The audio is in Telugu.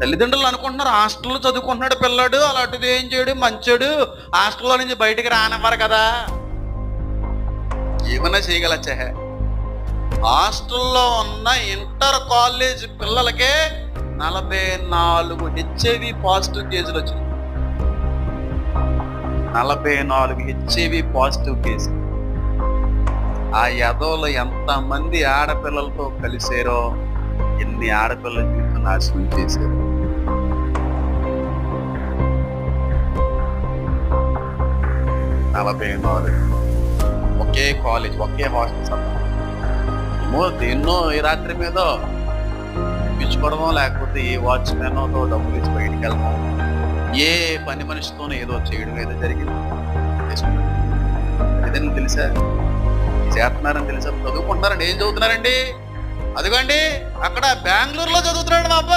తల్లిదండ్రులు అనుకుంటున్నారు హాస్టల్లో చదువుకుంటున్నాడు పిల్లాడు, అలాంటిది ఏం చేయడు, మంచోడు, హాస్టల్లో నుంచి బయటికి రానివ్వరు కదా. ఏమన్నా చేయగలచ్చే. హాస్టల్లో ఉన్న ఇంటర్ కాలేజ్ పిల్లలకే 44 HIV పాజిటివ్ కేసులు వచ్చినాయి. 44 HIV పాజిటివ్ కేసులు. ఆ యదవులు ఎంతమంది ఆడపిల్లలతో కలిసారో, ఎన్ని ఆడపిల్లల జీవితం నాశనం చేశారు. ఒకే కాలేజ్, ఒకే హాస్టల్. ఏమో దేన్నో ఈ రాత్రి మీద పిచ్చుకోవడమో, లేకపోతే ఏ వాచ్మెన్తో డబ్బులు ఇచ్చి బయటికి వెళ్ళడం, ఏ పని మనిషితోనో ఏదో చేయడం ఏదో జరిగింది. ఏదైనా తెలుసా? చేస్తున్నారని తెలుసా? చదువుకుంటున్నారండి. ఏం చదువుతున్నారండి? అదిగోండి అక్కడ బెంగళూరులో చదువుతున్నాడు మా అబ్బాయి.